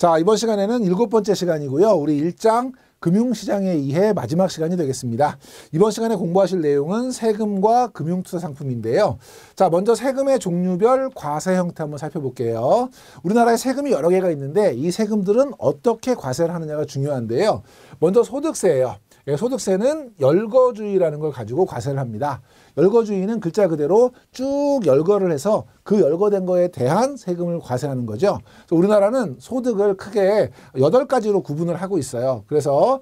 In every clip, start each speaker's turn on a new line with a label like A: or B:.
A: 자, 이번 시간에는 7번째 시간이고요. 우리 1장 금융시장에 의해 마지막 시간이 되겠습니다. 이번 시간에 공부하실 내용은 세금과 금융투자 상품인데요. 자, 먼저 세금의 종류별 과세 형태 한번 살펴볼게요. 우리나라에 세금이 여러 개가 있는데 이 세금들은 어떻게 과세를 하느냐가 중요한데요. 먼저 소득세예요. 소득세는 열거주의라는 걸 가지고 과세를 합니다. 열거주의는 글자 그대로 쭉 열거를 해서 그 열거된 거에 대한 세금을 과세하는 거죠. 그래서 우리나라는 소득을 크게 8가지로 구분을 하고 있어요. 그래서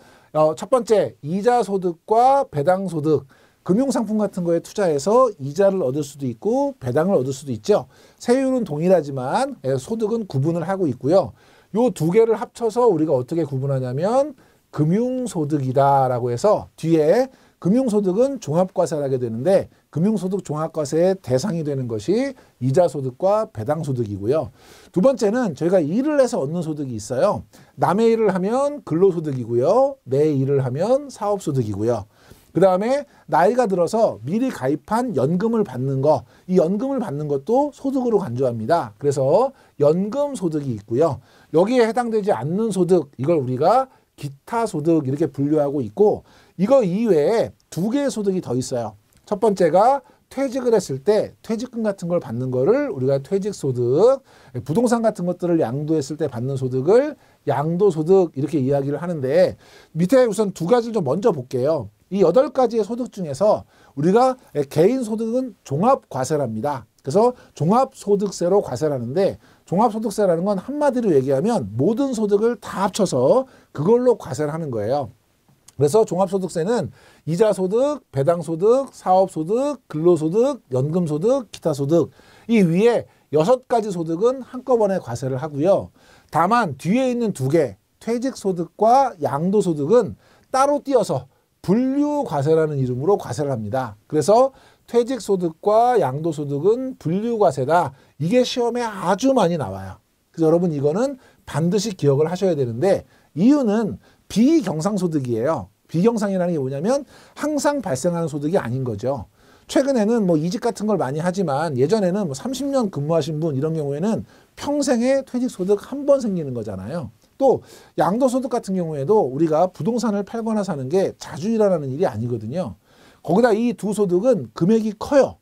A: 첫 번째, 이자소득과 배당소득. 금융상품 같은 거에 투자해서 이자를 얻을 수도 있고 배당을 얻을 수도 있죠. 세율은 동일하지만 소득은 구분을 하고 있고요. 요 두 개를 합쳐서 우리가 어떻게 구분하냐면 금융소득이다라고 해서 뒤에 금융소득은 종합과세를 하게 되는데 금융소득 종합과세의 대상이 되는 것이 이자소득과 배당소득이고요. 두 번째는 저희가 일을 해서 얻는 소득이 있어요. 남의 일을 하면 근로소득이고요. 내 일을 하면 사업소득이고요. 그 다음에 나이가 들어서 미리 가입한 연금을 받는 거, 이 연금을 받는 것도 소득으로 간주합니다. 그래서 연금소득이 있고요. 여기에 해당되지 않는 소득, 이걸 우리가 기타 소득 이렇게 분류하고 있고 이거 이외에 두 개의 소득이 더 있어요. 첫 번째가 퇴직을 했을 때 퇴직금 같은 걸 받는 거를 우리가 퇴직소득, 부동산 같은 것들을 양도했을 때 받는 소득을 양도소득 이렇게 이야기를 하는데 밑에 우선 두 가지를 좀 먼저 볼게요. 이 8가지의 소득 중에서 우리가 개인소득은 종합과세랍니다. 그래서 종합소득세로 과세를 하는데 종합소득세라는 건 한마디로 얘기하면 모든 소득을 다 합쳐서 그걸로 과세를 하는 거예요. 그래서 종합소득세는 이자소득, 배당소득, 사업소득, 근로소득, 연금소득, 기타소득 이 위에 6가지 소득은 한꺼번에 과세를 하고요. 다만 뒤에 있는 두 개, 퇴직소득과 양도소득은 따로 띄어서 분류과세라는 이름으로 과세를 합니다. 그래서 퇴직소득과 양도소득은 분류과세다. 이게 시험에 아주 많이 나와요. 그래서 여러분 이거는 반드시 기억을 하셔야 되는데 이유는 비경상소득이에요. 비경상이라는 게 뭐냐면 항상 발생하는 소득이 아닌 거죠. 최근에는 뭐 이직 같은 걸 많이 하지만 예전에는 뭐 30년 근무하신 분 이런 경우에는 평생에 퇴직소득 한 번 생기는 거잖아요. 또 양도소득 같은 경우에도 우리가 부동산을 팔거나 사는 게 자주 일어나는 일이 아니거든요. 거기다 이 두 소득은 금액이 커요.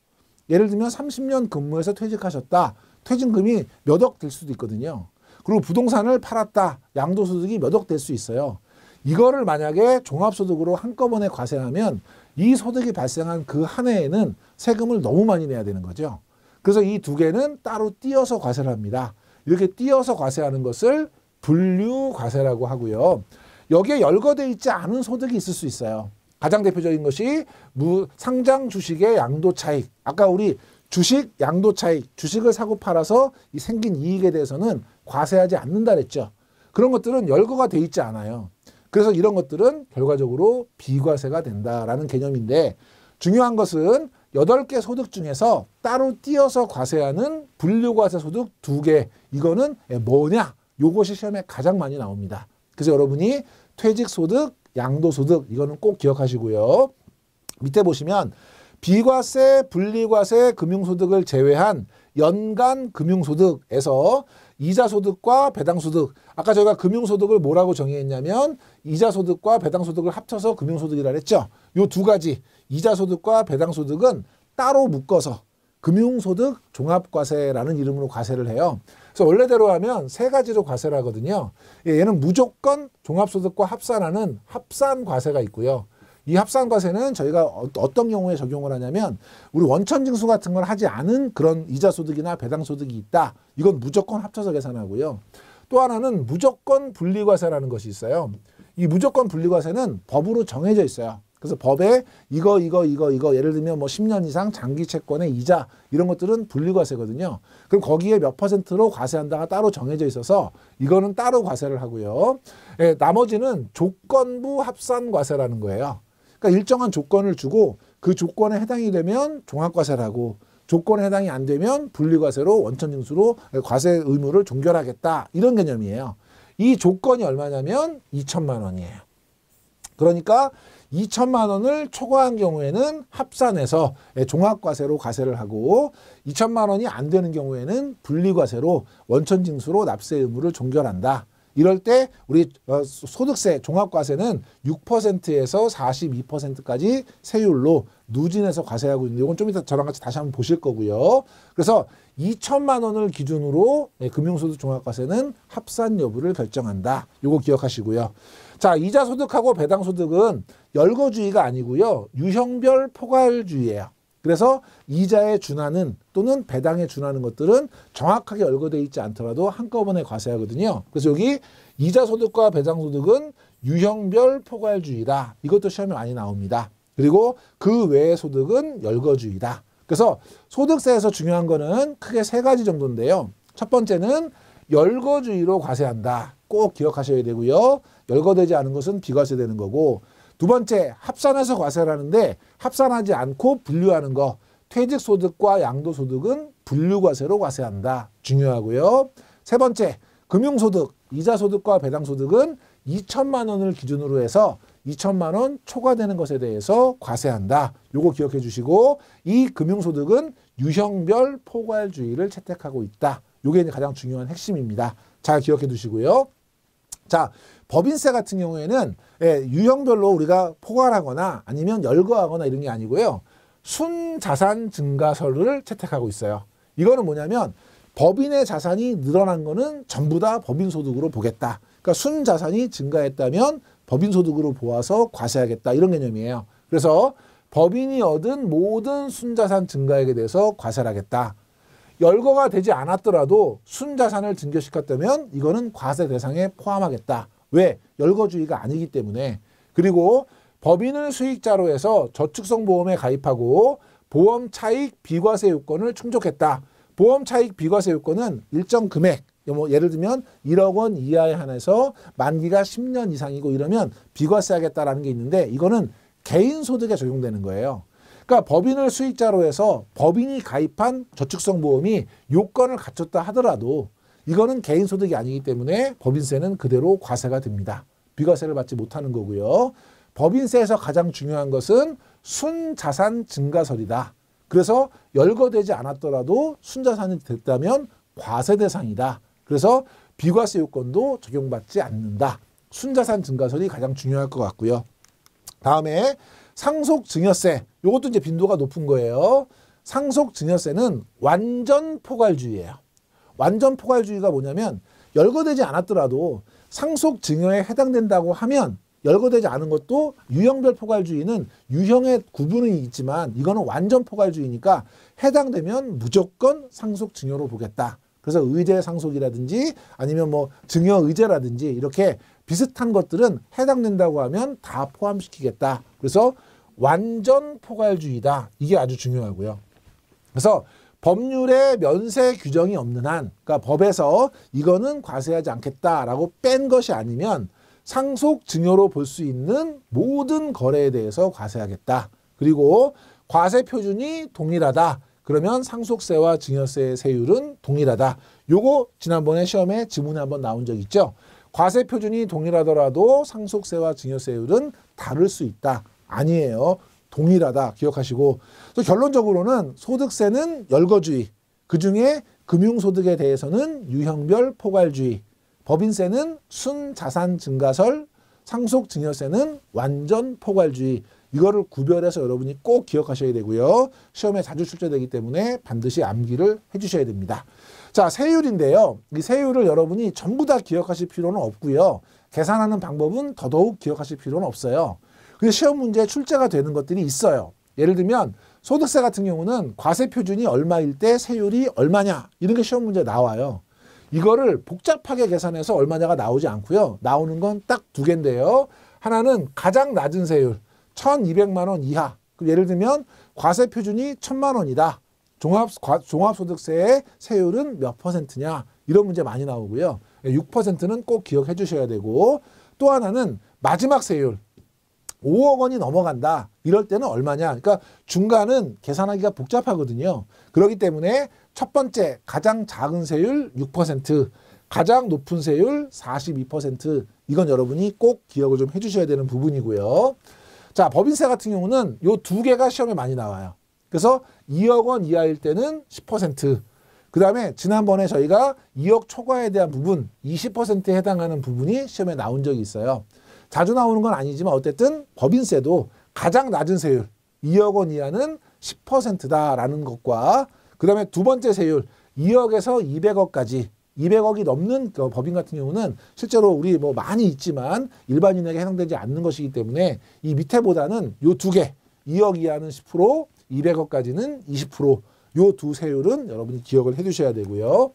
A: 예를 들면 30년 근무해서 퇴직하셨다. 퇴직금이 몇 억 될 수도 있거든요. 그리고 부동산을 팔았다. 양도소득이 몇 억 될 수 있어요. 이거를 만약에 종합소득으로 한꺼번에 과세하면 이 소득이 발생한 그 한 해에는 세금을 너무 많이 내야 되는 거죠. 그래서 이 두 개는 따로 띄어서 과세를 합니다. 이렇게 띄어서 과세하는 것을 분류과세라고 하고요. 여기에 열거되어 있지 않은 소득이 있을 수 있어요. 가장 대표적인 것이 상장 주식의 양도차익. 아까 우리 주식 양도차익, 주식을 사고 팔아서 이 생긴 이익에 대해서는 과세하지 않는다 그랬죠. 그런 것들은 열거가 돼 있지 않아요. 그래서 이런 것들은 결과적으로 비과세가 된다라는 개념인데 중요한 것은 8개 소득 중에서 따로 띄어서 과세하는 분류과세 소득 2개. 이거는 뭐냐? 요것이 시험에 가장 많이 나옵니다. 그래서 여러분이 퇴직소득, 양도소득 이거는 꼭 기억하시고요. 밑에 보시면 비과세, 분리과세, 금융소득을 제외한 연간 금융소득에서 이자소득과 배당소득. 아까 저희가 금융소득을 뭐라고 정의했냐면 이자소득과 배당소득을 합쳐서 금융소득이라 했죠. 요 두 가지 이자소득과 배당소득은 따로 묶어서 금융소득 종합과세라는 이름으로 과세를 해요. 그래서 원래대로 하면 3가지로 과세를 하거든요. 얘는 무조건 종합소득과 합산하는 합산과세가 있고요. 이 합산과세는 저희가 어떤 경우에 적용을 하냐면 우리 원천징수 같은 걸 하지 않은 그런 이자소득이나 배당소득이 있다. 이건 무조건 합쳐서 계산하고요. 또 하나는 무조건 분리과세라는 것이 있어요. 이 무조건 분리과세는 법으로 정해져 있어요. 그래서 법에 이거 예를 들면 뭐 10년 이상 장기 채권의 이자 이런 것들은 분리과세거든요. 그럼 거기에 몇 %로 과세한다가 따로 정해져 있어서 이거는 따로 과세를 하고요. 나머지는 조건부 합산과세라는 거예요. 그러니까 일정한 조건을 주고 그 조건에 해당이 되면 종합과세를 하고 조건에 해당이 안 되면 분리과세로 원천징수로 과세 의무를 종결하겠다 이런 개념이에요. 이 조건이 얼마냐면 2천만 원이에요. 그러니까 2천만 원을 초과한 경우에는 합산해서 종합과세로 과세를 하고 2천만 원이 안 되는 경우에는 분리과세로 원천징수로 납세 의무를 종결한다. 이럴 때 우리 소득세, 종합과세는 6%에서 42%까지 세율로 누진해서 과세하고 있는데 이건 좀 이따 저랑 같이 다시 한번 보실 거고요. 그래서 2천만 원을 기준으로 금융소득 종합과세는 합산 여부를 결정한다. 요거 기억하시고요. 자, 이자 소득하고 배당 소득은 열거주의가 아니고요. 유형별 포괄주의예요. 그래서 이자에 준하는 또는 배당에 준하는 것들은 정확하게 열거되어 있지 않더라도 한꺼번에 과세하거든요. 그래서 여기 이자 소득과 배당 소득은 유형별 포괄주의다. 이것도 시험에 많이 나옵니다. 그리고 그 외의 소득은 열거주의다. 그래서 소득세에서 중요한 거는 크게 세 가지 정도인데요. 첫 번째는 열거주의로 과세한다. 꼭 기억하셔야 되고요. 열거되지 않은 것은 비과세되는 거고, 두 번째, 합산해서 과세를 하는데 합산하지 않고 분류하는 거, 퇴직소득과 양도소득은 분류과세로 과세한다. 중요하고요. 세 번째, 금융소득, 이자소득과 배당소득은 2천만 원을 기준으로 해서 2천만 원 초과되는 것에 대해서 과세한다. 요거 기억해 주시고, 이 금융소득은 유형별 포괄주의를 채택하고 있다. 요게 이제 가장 중요한 핵심입니다. 잘 기억해 두시고요. 자, 법인세 같은 경우에는 유형별로 우리가 포괄하거나 아니면 열거하거나 이런 게 아니고요. 순자산 증가설을 채택하고 있어요. 이거는 뭐냐면 법인의 자산이 늘어난 거는 전부 다 법인소득으로 보겠다. 그러니까 순자산이 증가했다면 법인소득으로 보아서 과세하겠다. 이런 개념이에요. 그래서 법인이 얻은 모든 순자산 증가액에 대해서 과세를 하겠다. 열거가 되지 않았더라도 순자산을 증가시켰다면 이거는 과세 대상에 포함하겠다. 왜? 열거주의가 아니기 때문에. 그리고 법인을 수익자로 해서 저축성 보험에 가입하고 보험 차익 비과세 요건을 충족했다. 보험 차익 비과세 요건은 일정 금액, 뭐 예를 들면 1억 원 이하에 한해서 만기가 10년 이상이고 이러면 비과세하겠다라는 게 있는데 이거는 개인 소득에 적용되는 거예요. 그러니까 법인을 수익자로 해서 법인이 가입한 저축성 보험이 요건을 갖췄다 하더라도 이거는 개인 소득이 아니기 때문에 법인세는 그대로 과세가 됩니다. 비과세를 받지 못하는 거고요. 법인세에서 가장 중요한 것은 순자산 증가설이다. 그래서 열거되지 않았더라도 순자산이 됐다면 과세 대상이다. 그래서 비과세 요건도 적용받지 않는다. 순자산 증가설이 가장 중요할 것 같고요. 다음에 상속증여세. 이것도 이제 빈도가 높은 거예요. 상속증여세는 완전 포괄주의예요. 완전 포괄주의가 뭐냐면 열거되지 않았더라도 상속증여에 해당된다고 하면 열거되지 않은 것도 유형별 포괄주의는 유형의 구분이 있지만 이거는 완전 포괄주의니까 해당되면 무조건 상속증여로 보겠다. 그래서 의제 상속이라든지 아니면 뭐 증여의제라든지 이렇게 비슷한 것들은 해당된다고 하면 다 포함시키겠다. 그래서 완전 포괄주의다. 이게 아주 중요하고요. 그래서 법률에 면세 규정이 없는 한, 그러니까 법에서 이거는 과세하지 않겠다라고 뺀 것이 아니면 상속 증여로 볼 수 있는 모든 거래에 대해서 과세하겠다. 그리고 과세 표준이 동일하다. 그러면 상속세와 증여세의 세율은 동일하다. 요거 지난번에 시험에 지문에 한번 나온 적 있죠. 과세 표준이 동일하더라도 상속세와 증여세율은 다를 수 있다. 아니에요. 동일하다. 기억하시고. 그래서 결론적으로는 소득세는 열거주의, 그중에 금융소득에 대해서는 유형별 포괄주의, 법인세는 순자산 증가설, 상속증여세는 완전 포괄주의. 이거를 구별해서 여러분이 꼭 기억하셔야 되고요. 시험에 자주 출제되기 때문에 반드시 암기를 해주셔야 됩니다. 자, 세율인데요. 이 세율을 여러분이 전부 다 기억하실 필요는 없고요. 계산하는 방법은 더더욱 기억하실 필요는 없어요. 근데 시험 문제에 출제가 되는 것들이 있어요. 예를 들면 소득세 같은 경우는 과세 표준이 얼마일 때 세율이 얼마냐 이런 게 시험 문제에 나와요. 이거를 복잡하게 계산해서 얼마냐가 나오지 않고요. 나오는 건 딱 두 개인데요. 하나는 가장 낮은 세율 1,200만 원 이하. 예를 들면 과세 표준이 1,000만 원이다. 종합소득세의 세율은 몇 %냐 이런 문제 많이 나오고요. 6%는 꼭 기억해 주셔야 되고, 또 하나는 마지막 세율 5억 원이 넘어간다. 이럴 때는 얼마냐. 그러니까 중간은 계산하기가 복잡하거든요. 그렇기 때문에 첫 번째 가장 작은 세율 6%, 가장 높은 세율 42%. 이건 여러분이 꼭 기억을 좀 해주셔야 되는 부분이고요. 자, 법인세 같은 경우는 요 두 개가 시험에 많이 나와요. 그래서 2억 원 이하일 때는 10%, 그 다음에 지난번에 저희가 2억 초과에 대한 부분 20%에 해당하는 부분이 시험에 나온 적이 있어요. 자주 나오는 건 아니지만 어쨌든 법인세도 가장 낮은 세율 2억 원 이하는 10%다라는 것과 그 다음에 두 번째 세율 2억에서 200억까지 200억이 넘는 그 법인 같은 경우는 실제로 우리 뭐 많이 있지만 일반인에게 해당되지 않는 것이기 때문에 이 밑에보다는 요 두 개 2억 이하는 10% 200억까지는 20% 요 두 세율은 여러분이 기억을 해 두셔야 되고요.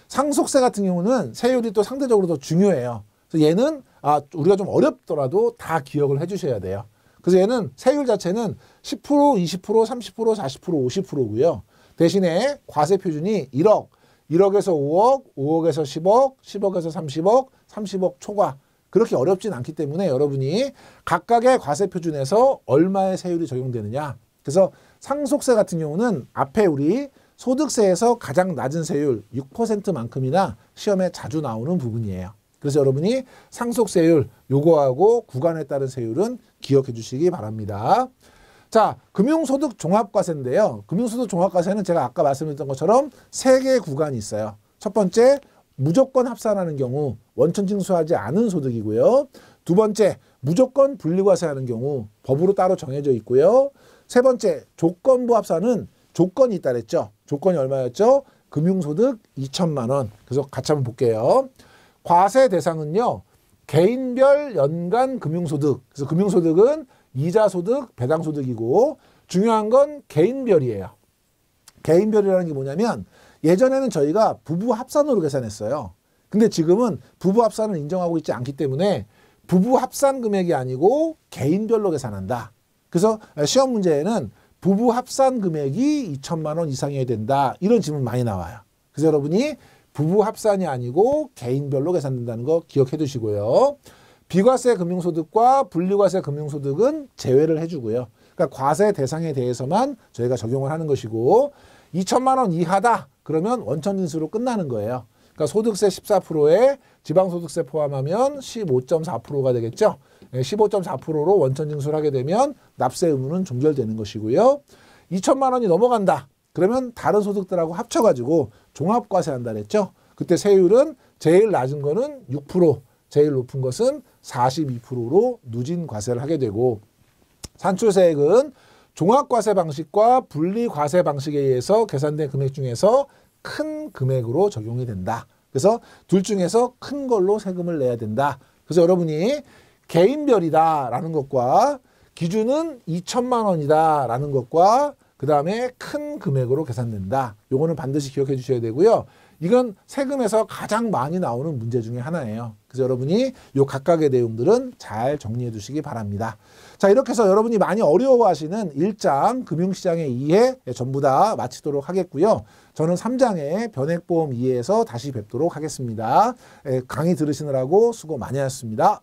A: 상속세 같은 경우는 세율이 또 상대적으로 더 중요해요. 그래서 얘는 우리가 좀 어렵더라도 다 기억을 해 주셔야 돼요. 그래서 얘는 세율 자체는 10%, 20%, 30%, 40%, 50%고요. 대신에 과세 표준이 1억, 1억에서 5억, 5억에서 10억, 10억에서 30억, 30억 초과. 그렇게 어렵진 않기 때문에 여러분이 각각의 과세 표준에서 얼마의 세율이 적용되느냐. 그래서 상속세 같은 경우는 앞에 우리 소득세에서 가장 낮은 세율 6%만큼이나 시험에 자주 나오는 부분이에요. 그래서 여러분이 상속세율 요거하고 구간에 따른 세율은 기억해 주시기 바랍니다. 자, 금융소득 종합과세인데요. 금융소득 종합과세는 제가 아까 말씀드렸던 것처럼 3개의 구간이 있어요. 첫 번째, 무조건 합산하는 경우 원천 징수하지 않은 소득이고요. 두 번째, 무조건 분리과세하는 경우 법으로 따로 정해져 있고요. 세 번째, 조건부 합산은 조건이 있다 그랬죠. 조건이 얼마였죠? 금융소득 2천만 원. 그래서 같이 한번 볼게요. 과세 대상은요. 개인별 연간 금융소득. 그래서 금융소득은 이자소득, 배당소득이고 중요한 건 개인별이에요. 개인별이라는 게 뭐냐면 예전에는 저희가 부부 합산으로 계산했어요. 근데 지금은 부부 합산을 인정하고 있지 않기 때문에 부부 합산 금액이 아니고 개인별로 계산한다. 그래서 시험 문제에는 부부 합산 금액이 2천만 원 이상이어야 된다. 이런 질문 많이 나와요. 그래서 여러분이 부부 합산이 아니고 개인별로 계산된다는 거 기억해 두시고요. 비과세 금융소득과 분리과세 금융소득은 제외를 해주고요. 그러니까 과세 대상에 대해서만 저희가 적용을 하는 것이고 2천만 원 이하다. 그러면 원천징수로 끝나는 거예요. 그러니까 소득세 14%에 지방소득세 포함하면 15.4%가 되겠죠. 15.4%로 원천징수를 하게 되면 납세 의무는 종결되는 것이고요. 2천만 원이 넘어간다. 그러면 다른 소득들하고 합쳐가지고 종합과세한다 그랬죠. 그때 세율은 제일 낮은 거는 6%, 제일 높은 것은 42%로 누진 과세를 하게 되고 산출세액은 종합과세 방식과 분리과세 방식에 의해서 계산된 금액 중에서 큰 금액으로 적용이 된다. 그래서 둘 중에서 큰 걸로 세금을 내야 된다. 그래서 여러분이 개인별이다라는 것과 기준은 2천만 원이다라는 것과 그 다음에 큰 금액으로 계산된다. 요거는 반드시 기억해 주셔야 되고요. 이건 세금에서 가장 많이 나오는 문제 중에 하나예요. 그래서 여러분이 요 각각의 내용들은 잘 정리해 두시기 바랍니다. 자, 이렇게 해서 여러분이 많이 어려워하시는 1장 금융시장의 이해 전부 다 마치도록 하겠고요. 저는 3장의 변액보험 이해에서 다시 뵙도록 하겠습니다. 강의 들으시느라고 수고 많이 하셨습니다.